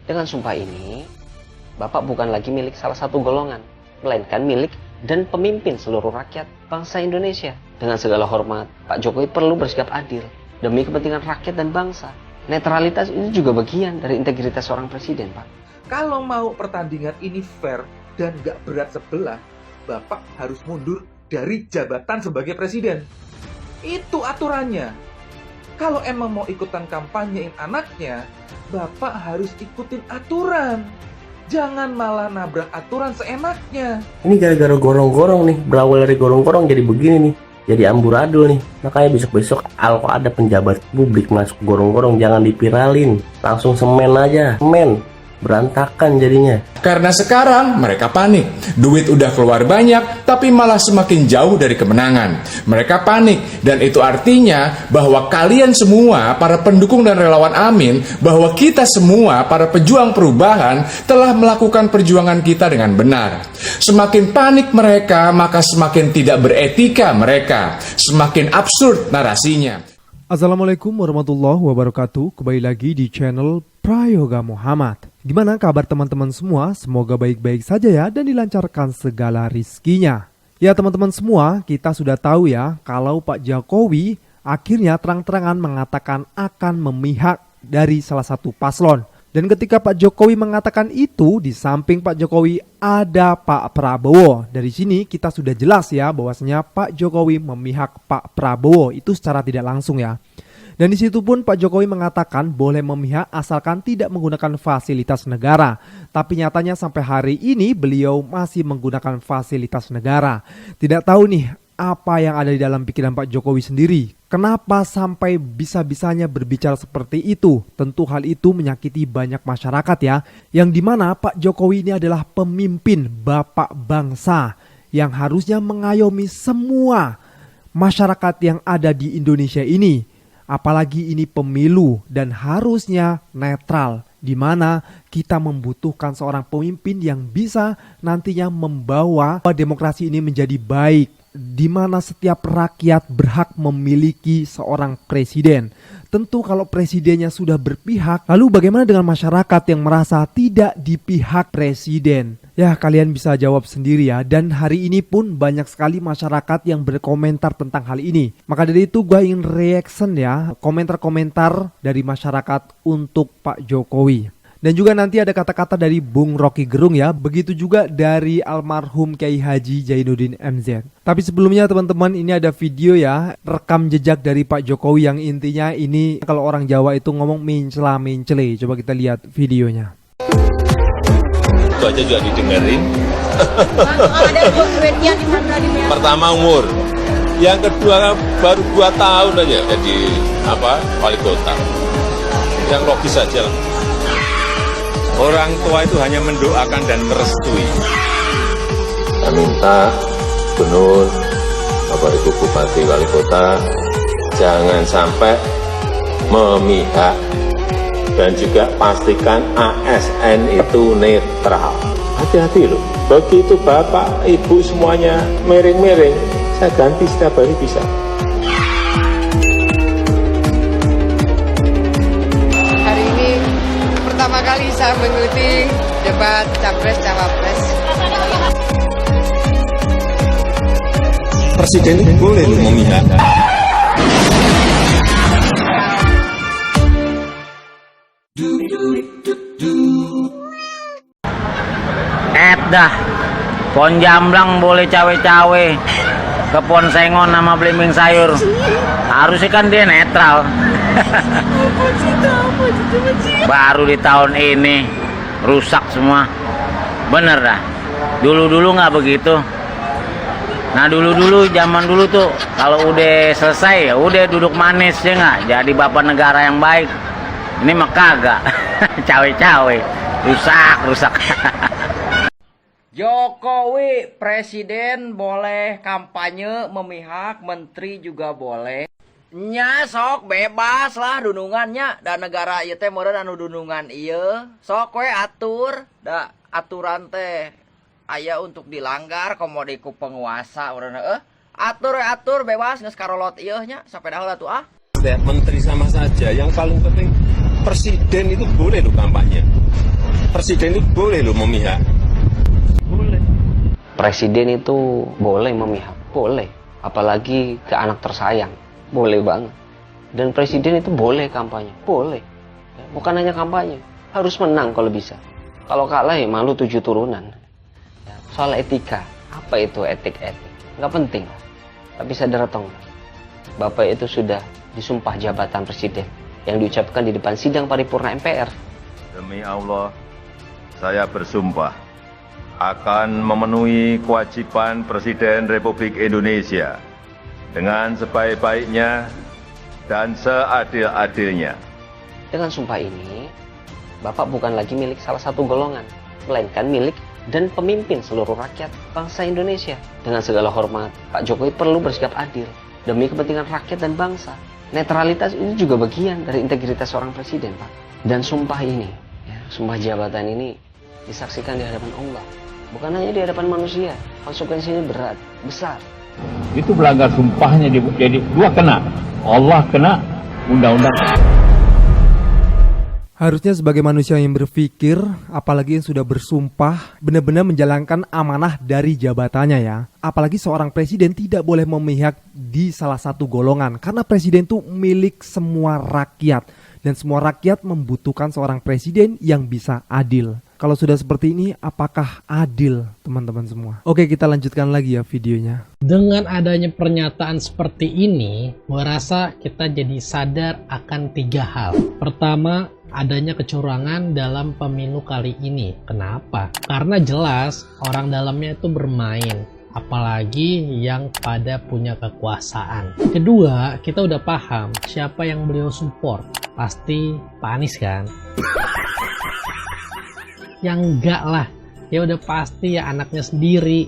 Dengan sumpah ini, Bapak bukan lagi milik salah satu golongan, melainkan milik dan pemimpin seluruh rakyat bangsa Indonesia. Dengan segala hormat, Pak Jokowi perlu bersikap adil demi kepentingan rakyat dan bangsa. Netralitas itu juga bagian dari integritas seorang presiden, Pak. Kalau mau pertandingan ini fair dan gak berat sebelah, Bapak harus mundur dari jabatan sebagai presiden. Itu aturannya. Kalau emang mau ikutan kampanyein anaknya, Bapak harus ikutin aturan. Jangan malah nabrak aturan seenaknya. Ini gara-gara gorong-gorong nih, berawal dari gorong-gorong jadi begini nih, jadi amburadul nih. Makanya besok-besok kalau ada penjabat publik masuk gorong-gorong jangan dipiralin, langsung semen aja, semen. Berantakan jadinya. Karena sekarang mereka panik. Duit udah keluar banyak, tapi malah semakin jauh dari kemenangan. Mereka panik, dan itu artinya bahwa kalian semua, para pendukung dan relawan Amin, bahwa kita semua, para pejuang perubahan, telah melakukan perjuangan kita dengan benar. Semakin panik mereka, maka semakin tidak beretika mereka. Semakin absurd narasinya. Assalamualaikum warahmatullahi wabarakatuh. Kembali lagi di channel Prayoga Muhammad. Gimana kabar teman-teman semua? Semoga baik-baik saja ya dan dilancarkan segala rizkinya. Ya teman-teman semua, kita sudah tahu ya kalau Pak Jokowi akhirnya terang-terangan mengatakan akan memihak dari salah satu paslon. Dan ketika Pak Jokowi mengatakan itu, di samping Pak Jokowi ada Pak Prabowo. Dari sini kita sudah jelas ya bahwasanya Pak Jokowi memihak Pak Prabowo itu secara tidak langsung ya. Dan di situ pun Pak Jokowi mengatakan boleh memihak asalkan tidak menggunakan fasilitas negara. Tapi nyatanya sampai hari ini beliau masih menggunakan fasilitas negara. Tidak tahu nih apa yang ada di dalam pikiran Pak Jokowi sendiri. Kenapa sampai bisa-bisanya berbicara seperti itu? Tentu hal itu menyakiti banyak masyarakat ya. Yang dimana Pak Jokowi ini adalah pemimpin bapak bangsa yang harusnya mengayomi semua masyarakat yang ada di Indonesia ini. Apalagi ini pemilu dan harusnya netral, di mana kita membutuhkan seorang pemimpin yang bisa nantinya membawa demokrasi ini menjadi baik, di mana setiap rakyat berhak memiliki seorang presiden. Tentu kalau presidennya sudah berpihak, lalu bagaimana dengan masyarakat yang merasa tidak di pihak presiden? Ya kalian bisa jawab sendiri ya. Dan hari ini pun banyak sekali masyarakat yang berkomentar tentang hal ini. Maka dari itu gue ingin reaction ya, komentar-komentar dari masyarakat untuk Pak Jokowi. Dan juga nanti ada kata-kata dari Bung Rocky Gerung ya. Begitu juga dari almarhum Kiai Haji Zainuddin MZ. Tapi sebelumnya teman-teman, ini ada video ya, rekam jejak dari Pak Jokowi yang intinya ini kalau orang Jawa itu ngomong mencela-mencele. Coba kita lihat videonya. Itu aja juga didengerin. Pertama umur, yang kedua baru 2 tahun aja jadi wali kota. Yang logis saja lah. Orang tua itu hanya mendoakan dan merestui. Saya minta Gubernur, Bapak Ibu Bupati Wali Kota, jangan sampai memihak. Dan juga pastikan ASN itu netral. Hati-hati loh, begitu Bapak, Ibu semuanya miring-miring, saya ganti setiap hari bisa. Hari ini pertama kali saya mengikuti debat Capres-Cawapres. Presiden itu boleh memihak. Dah, pon jamblang boleh cawe-cawe, ke pon sengon sama belimbing sayur, harusnya kan dia netral. Baru di tahun ini rusak semua, bener dah. Dulu-dulu nggak begitu. Nah dulu-dulu zaman dulu tuh kalau udah selesai ya udah duduk manis ya nggak, jadi bapak negara yang baik. Ini mah kagak, cawe-cawe, rusak. Jokowi presiden boleh kampanye memihak, menteri juga boleh. Nya sok bebas lah dunungannya, dan negara ieu teh meureun anu dunungan ieu. Sok we atur, da aturan teh aya untuk dilanggar komodi ku penguasa urang atur bebas geus karolot ieu nya sampai dah tuh ah. Menteri sama saja, yang paling penting presiden itu boleh loh kampanye. presiden itu boleh loh memihak. Presiden itu boleh memihak, boleh. Apalagi ke anak tersayang, boleh banget. Dan presiden itu boleh kampanye, boleh. Bukan hanya kampanye, harus menang kalau bisa. Kalau kalah ya malu 7 turunan. Soal etika, apa itu etik-etik? Nggak penting lah. Tapi sadar atau enggak, Bapak itu sudah disumpah jabatan presiden yang diucapkan di depan sidang paripurna MPR. Demi Allah, saya bersumpah akan memenuhi kewajiban Presiden Republik Indonesia dengan sebaik-baiknya dan seadil-adilnya. Dengan sumpah ini, Bapak bukan lagi milik salah satu golongan, melainkan milik dan pemimpin seluruh rakyat bangsa Indonesia. Dengan segala hormat, Pak Jokowi perlu bersikap adil demi kepentingan rakyat dan bangsa. Netralitas itu juga bagian dari integritas seorang presiden, Pak. Dan sumpah ini, sumpah jabatan ini disaksikan di hadapan Allah. Bukan hanya di hadapan manusia, konsekuensinya berat, besar. Itu melanggar sumpahnya, jadi dua kena. Allah kena, undang-undang. Harusnya sebagai manusia yang berpikir, apalagi yang sudah bersumpah, benar-benar menjalankan amanah dari jabatannya ya. Apalagi seorang presiden tidak boleh memihak di salah satu golongan, karena presiden itu milik semua rakyat. Dan semua rakyat membutuhkan seorang presiden yang bisa adil. Kalau sudah seperti ini, apakah adil teman-teman semua? Oke, kita lanjutkan lagi ya videonya. Dengan adanya pernyataan seperti ini, gue rasa kita jadi sadar akan 3 hal. Pertama, adanya kecurangan dalam pemilu kali ini. Kenapa? Karena jelas orang dalamnya itu bermain, apalagi yang pada punya kekuasaan. Kedua, kita udah paham siapa yang beliau support. Pasti Pak Anies kan? Yang enggak lah, ya udah pasti ya anaknya sendiri.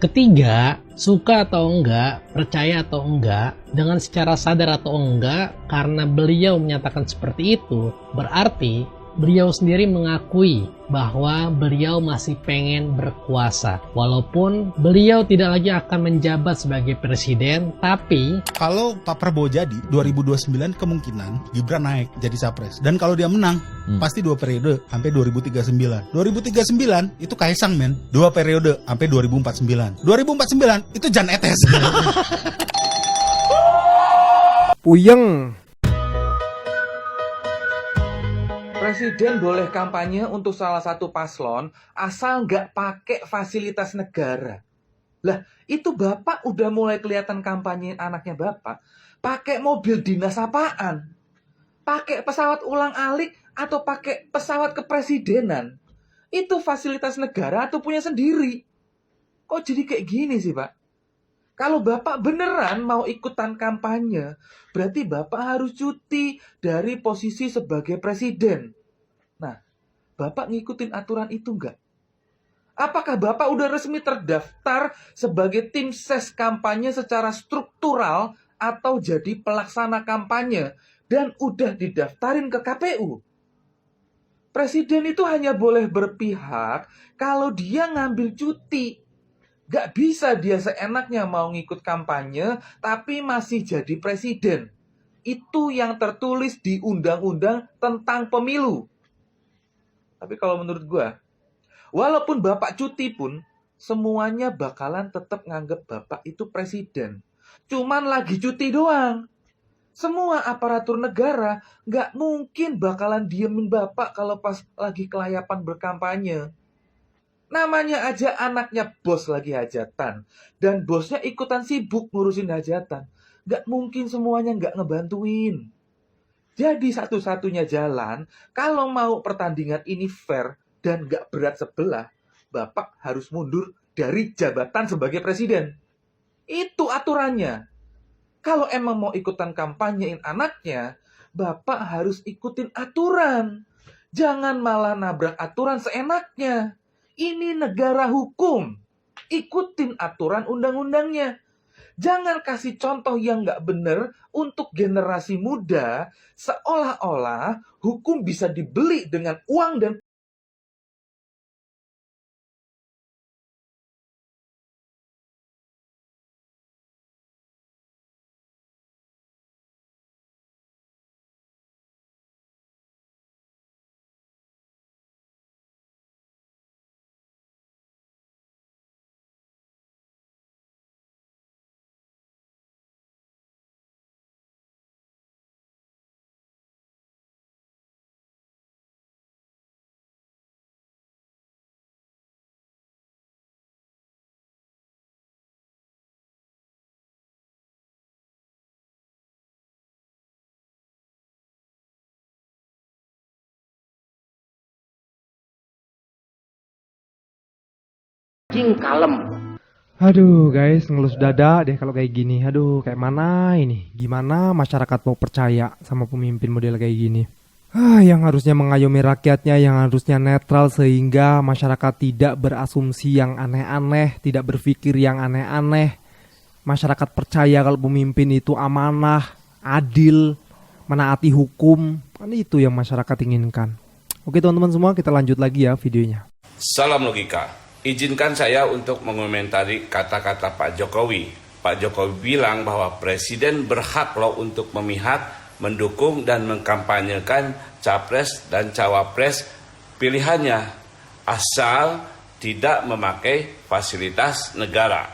Ketiga, suka atau enggak, percaya atau enggak, dengan secara sadar atau enggak, karena beliau menyatakan seperti itu, berarti beliau sendiri mengakui bahwa beliau masih pengen berkuasa. Walaupun beliau tidak lagi akan menjabat sebagai presiden, tapi kalau Pak Prabowo jadi 2029 kemungkinan Gibran naik jadi capres. Dan kalau dia menang, pasti 2 periode sampai 2039. 2039 itu Kaisang men, 2 periode sampai 2049. 2049 itu Jan Etes. Puyeng. Presiden boleh kampanye untuk salah satu paslon asal nggak pakai fasilitas negara. Lah, itu Bapak udah mulai kelihatan kampanyein anaknya Bapak. Pakai mobil dinas apaan? Pakai pesawat ulang-alik atau pakai pesawat kepresidenan? Itu fasilitas negara atau punya sendiri? Kok jadi kayak gini sih, Pak? Kalau Bapak beneran mau ikutan kampanye, berarti Bapak harus cuti dari posisi sebagai presiden. Nah, Bapak ngikutin aturan itu nggak? Apakah Bapak udah resmi terdaftar sebagai tim ses kampanye secara struktural atau jadi pelaksana kampanye dan udah didaftarin ke KPU? Presiden itu hanya boleh berpihak kalau dia ngambil cuti. Gak bisa dia seenaknya mau ngikut kampanye, tapi masih jadi presiden. Itu yang tertulis di Undang-Undang tentang Pemilu. Tapi kalau menurut gue, walaupun Bapak cuti pun, semuanya bakalan tetap nganggep Bapak itu presiden. Cuman lagi cuti doang. Semua aparatur negara gak mungkin bakalan diemin Bapak kalau pas lagi kelayapan berkampanye. Namanya aja anaknya bos lagi hajatan. Dan bosnya ikutan sibuk ngurusin hajatan. Gak mungkin semuanya gak ngebantuin. Jadi satu-satunya jalan, kalau mau pertandingan ini fair dan gak berat sebelah, Bapak harus mundur dari jabatan sebagai presiden. Itu aturannya. Kalau emang mau ikutan kampanyein anaknya, Bapak harus ikutin aturan. Jangan malah nabrak aturan seenaknya. Ini negara hukum. Ikutin aturan undang-undangnya. Jangan kasih contoh yang nggak benar untuk generasi muda, seolah-olah hukum bisa dibeli dengan uang dan Jing kalem. Aduh guys, ngelus dada deh kalau kayak gini. Aduh, kayak mana ini? Gimana masyarakat mau percaya sama pemimpin model kayak gini? Yang harusnya mengayomi rakyatnya, yang harusnya netral sehingga masyarakat tidak berasumsi yang aneh-aneh, tidak berpikir yang aneh-aneh. Masyarakat percaya kalau pemimpin itu amanah, adil, menaati hukum. Kan itu yang masyarakat inginkan. Oke teman-teman semua, kita lanjut lagi ya videonya. Salam logika. Izinkan saya untuk mengomentari kata-kata Pak Jokowi. Pak Jokowi bilang bahwa Presiden berhak loh untuk memihak, mendukung dan mengkampanyekan capres dan cawapres pilihannya asal tidak memakai fasilitas negara.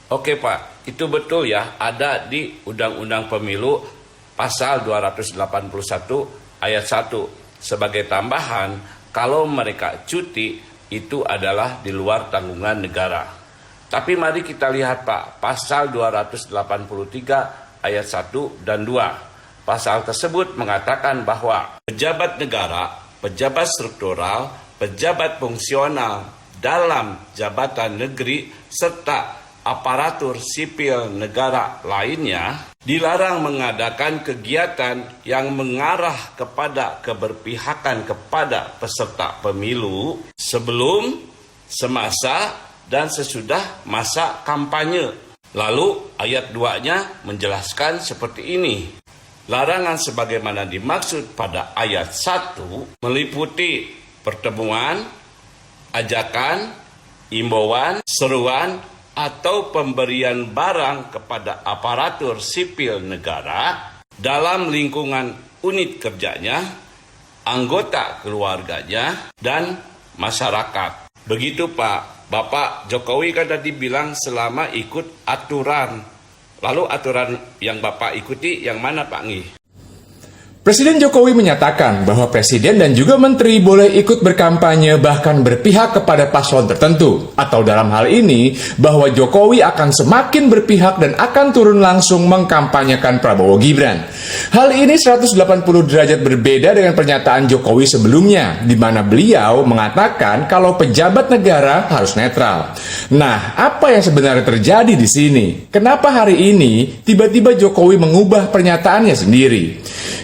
Oke Pak, itu betul ya, ada di Undang-Undang Pemilu pasal 281 ayat 1. Sebagai tambahan, kalau mereka cuti itu adalah di luar tanggungan negara. Tapi mari kita lihat Pak, pasal 283 ayat 1 dan 2. Pasal tersebut mengatakan bahwa pejabat negara, pejabat struktural, pejabat fungsional dalam jabatan negeri, serta aparatur sipil negara lainnya dilarang mengadakan kegiatan yang mengarah kepada keberpihakan kepada peserta pemilu sebelum, semasa, dan sesudah masa kampanye. Lalu ayat 2-nya menjelaskan seperti ini. Larangan sebagaimana dimaksud pada ayat 1 meliputi pertemuan, ajakan, imbauan, seruan, atau pemberian barang kepada aparatur sipil negara dalam lingkungan unit kerjanya, anggota keluarganya, dan masyarakat. Begitu Pak, Bapak Jokowi kan tadi bilang selama ikut aturan. Lalu aturan yang Bapak ikuti yang mana Pak Ngi? Presiden Jokowi menyatakan bahwa presiden dan juga menteri boleh ikut berkampanye bahkan berpihak kepada paslon tertentu. Atau dalam hal ini, bahwa Jokowi akan semakin berpihak dan akan turun langsung mengkampanyekan Prabowo Gibran. Hal ini 180 derajat berbeda dengan pernyataan Jokowi sebelumnya, di mana beliau mengatakan kalau pejabat negara harus netral. Nah, apa yang sebenarnya terjadi di sini? Kenapa hari ini tiba-tiba Jokowi mengubah pernyataannya sendiri?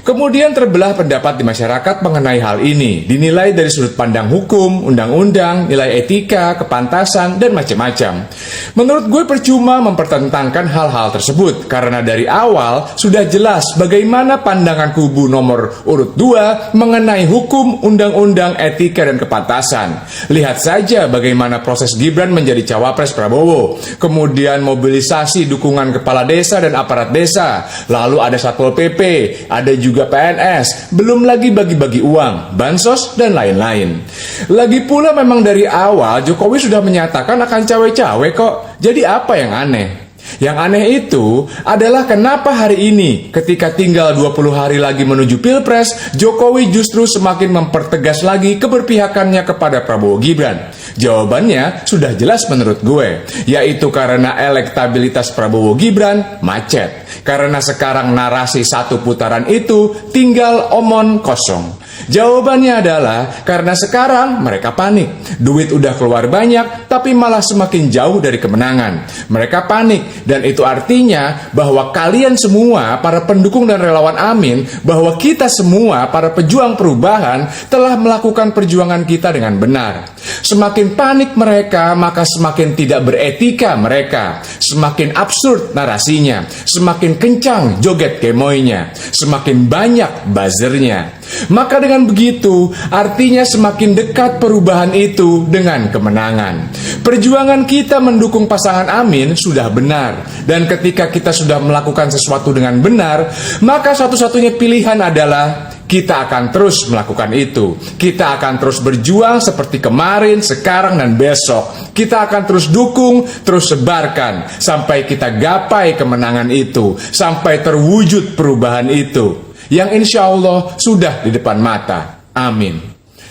Kemudian terbelah pendapat di masyarakat mengenai hal ini, dinilai dari sudut pandang hukum, undang-undang, nilai etika, kepantasan, dan macam-macam. Menurut gue percuma mempertentangkan hal-hal tersebut, karena dari awal sudah jelas bagaimana pandangan kubu nomor urut 2 mengenai hukum, undang-undang, etika, dan kepantasan. Lihat saja bagaimana proses Gibran menjadi cawapres Prabowo, kemudian mobilisasi dukungan kepala desa dan aparat desa, lalu ada Satpol PP, ada juga PNS, belum lagi bagi-bagi uang, bansos, dan lain-lain. Lagi pula memang dari awal Jokowi sudah menyatakan akan cawe-cawe kok, jadi apa yang aneh? Yang aneh itu adalah kenapa hari ini ketika tinggal 20 hari lagi menuju Pilpres, Jokowi justru semakin mempertegas lagi keberpihakannya kepada Prabowo Gibran. Jawabannya sudah jelas menurut gue, yaitu karena elektabilitas Prabowo Gibran macet. Karena sekarang narasi satu putaran itu tinggal omon kosong. Jawabannya adalah karena sekarang mereka panik. Duit udah keluar banyak, tapi malah semakin jauh dari kemenangan. Mereka panik, dan itu artinya bahwa kalian semua, para pendukung dan relawan Amin, bahwa kita semua, para pejuang perubahan, telah melakukan perjuangan kita dengan benar. Semakin panik mereka, maka semakin tidak beretika mereka. Semakin absurd narasinya, semakin kencang joget gemoynya, semakin banyak buzzernya. Maka dengan begitu, artinya semakin dekat perubahan itu dengan kemenangan. Perjuangan kita mendukung pasangan Amin sudah benar. Dan ketika kita sudah melakukan sesuatu dengan benar, maka satu-satunya pilihan adalah kita akan terus melakukan itu. Kita akan terus berjuang seperti kemarin, sekarang, dan besok. Kita akan terus dukung, terus sebarkan, sampai kita gapai kemenangan itu, sampai terwujud perubahan itu, yang insya Allah sudah di depan mata. Amin.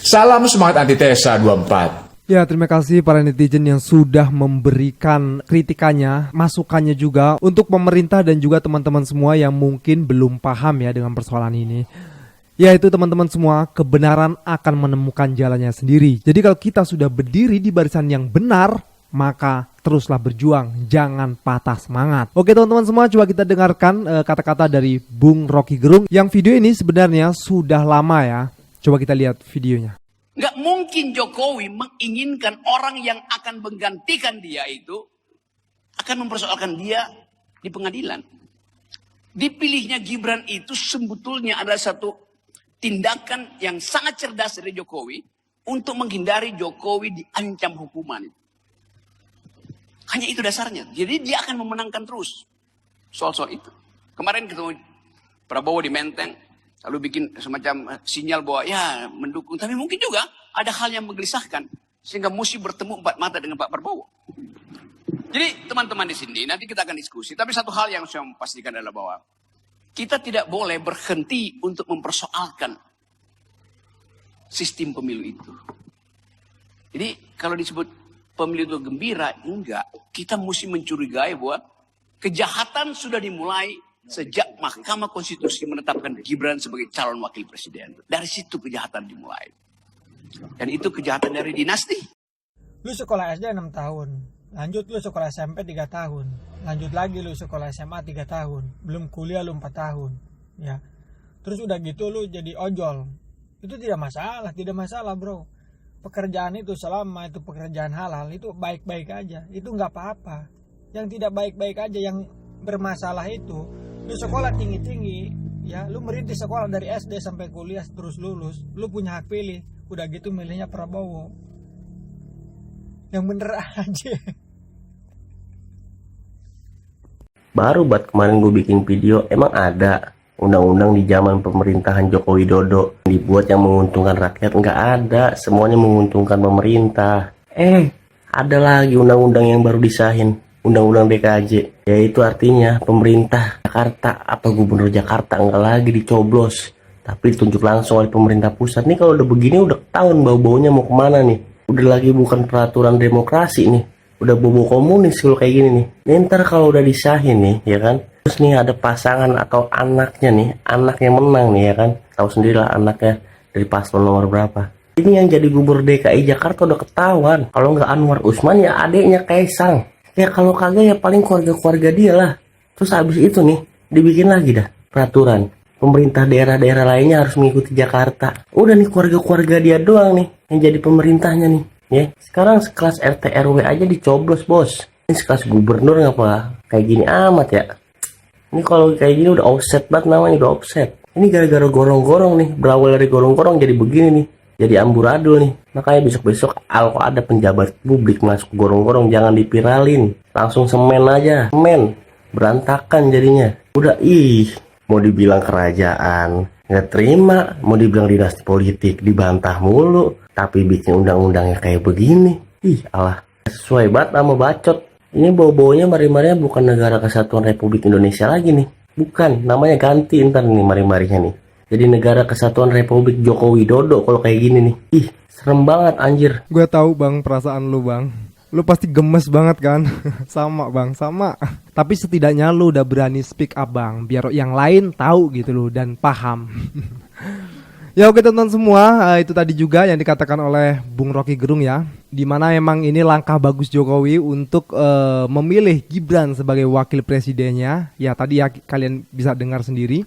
Salam semangat antitesa 24. Ya, terima kasih para netizen yang sudah memberikan kritikannya, masukannya juga untuk pemerintah dan juga teman-teman semua yang mungkin belum paham ya dengan persoalan ini. Yaitu teman-teman semua, kebenaran akan menemukan jalannya sendiri. Jadi kalau kita sudah berdiri di barisan yang benar, maka teruslah berjuang, jangan patah semangat. Oke teman-teman semua, coba kita dengarkan kata-kata dari Bung Rocky Gerung. Yang video ini sebenarnya sudah lama ya. Coba kita lihat videonya. Nggak mungkin Jokowi menginginkan orang yang akan menggantikan dia itu akan mempersoalkan dia di pengadilan. Dipilihnya Gibran itu sebetulnya adalah satu tindakan yang sangat cerdas dari Jokowi untuk menghindari Jokowi diancam hukuman. Hanya itu dasarnya. Jadi dia akan memenangkan terus soal-soal itu. Kemarin ketemu Prabowo di Menteng, lalu bikin semacam sinyal bahwa ya mendukung. Tapi mungkin juga ada hal yang menggelisahkan sehingga mesti bertemu empat mata dengan Pak Prabowo. Jadi teman-teman di sini nanti kita akan diskusi. Tapi satu hal yang saya pastikan adalah bahwa kita tidak boleh berhenti untuk mempersoalkan sistem pemilu itu. Jadi kalau disebut pemilu itu gembira, enggak. Kita mesti mencurigai bahwa kejahatan sudah dimulai sejak Mahkamah Konstitusi menetapkan Gibran sebagai calon wakil presiden. Dari situ kejahatan dimulai. Dan itu kejahatan dari dinasti. Lu sekolah SD 6 tahun, lanjut lu sekolah SMP 3 tahun, lanjut lagi lu sekolah SMA 3 tahun, belum kuliah lu 4 tahun. Ya. Terus udah gitu lu jadi ojol. Itu tidak masalah bro. Pekerjaan itu selama itu pekerjaan halal itu baik-baik aja, itu nggak apa-apa. Yang tidak baik-baik aja, yang bermasalah itu lu sekolah tinggi-tinggi ya, lu merintis sekolah dari SD sampai kuliah terus lulus, lu punya hak pilih, udah gitu milihnya Prabowo. Yang bener aja. Baru buat kemarin gue bikin video, emang ada undang-undang di zaman pemerintahan Joko Widodo dibuat yang menguntungkan rakyat? Nggak ada, semuanya menguntungkan pemerintah. Ada lagi undang-undang yang baru disahin, undang-undang DKJ, yaitu artinya pemerintah Jakarta atau gubernur Jakarta nggak lagi dicoblos, tapi ditunjuk langsung oleh pemerintah pusat. Nih kalau udah begini udah ketahuan bau-baunya mau kemana nih. Udah lagi bukan peraturan demokrasi nih, udah bobo komunis kalau kayak gini nih. Ntar kalau udah disahin nih, ya kan, terus nih ada pasangan atau anaknya nih, anaknya menang nih ya kan, tahu sendirilah anaknya dari paslon nomor berapa. Ini yang jadi gubernur DKI Jakarta udah ketahuan. Kalau nggak Anwar Usman ya adiknya Kaisang. Ya kalau kagak ya paling keluarga-keluarga dia lah. Terus habis itu nih dibikin lagi dah peraturan. Pemerintah daerah-daerah lainnya harus mengikuti Jakarta. Udah nih keluarga-keluarga dia doang nih yang jadi pemerintahnya nih. Ya sekarang sekelas RT RW aja dicoblos bos. Ini sekelas gubernur ngapa kayak gini amat ya. Ini kalau kayak gini udah offset banget namanya, udah offset. Ini gara-gara gorong-gorong nih, berawal dari gorong-gorong jadi begini nih. Jadi amburadul nih. Makanya besok-besok kalau ada penjabat publik masuk gorong-gorong jangan dipiralin. Langsung semen aja. Semen. Berantakan jadinya. Udah mau dibilang kerajaan nggak terima, mau dibilang dinasti politik dibantah mulu. Tapi bikin undang-undangnya kayak begini. Alah. Sesuai banget sama bacot. Ini bau-baunya mari-marinya bukan Negara Kesatuan Republik Indonesia lagi nih. Bukan, namanya ganti ntar nih mari-marinya nih. Jadi Negara Kesatuan Republik Joko Widodo kalau kayak gini nih. Serem banget anjir. Gue tahu bang perasaan lu bang. Lu pasti gemes banget kan? Sama bang, sama. Tapi setidaknya lu udah berani speak up bang, biar yang lain tahu gitu loh dan paham. Ya oke teman-teman semua, itu tadi juga yang dikatakan oleh Bung Rocky Gerung ya, dimana emang ini langkah bagus Jokowi untuk memilih Gibran sebagai wakil presidennya. Ya tadi ya kalian bisa dengar sendiri.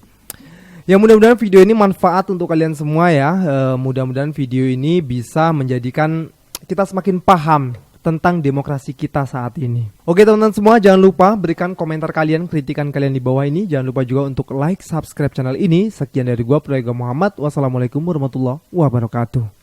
Ya mudah-mudahan video ini manfaat untuk kalian semua ya. Mudah-mudahan video ini bisa menjadikan kita semakin paham tentang demokrasi kita saat ini. Oke teman-teman semua, jangan lupa berikan komentar kalian, kritikan kalian di bawah ini. Jangan lupa juga untuk like, subscribe channel ini. Sekian dari gua Prayoga Muhammad. Wassalamualaikum warahmatullahi wabarakatuh.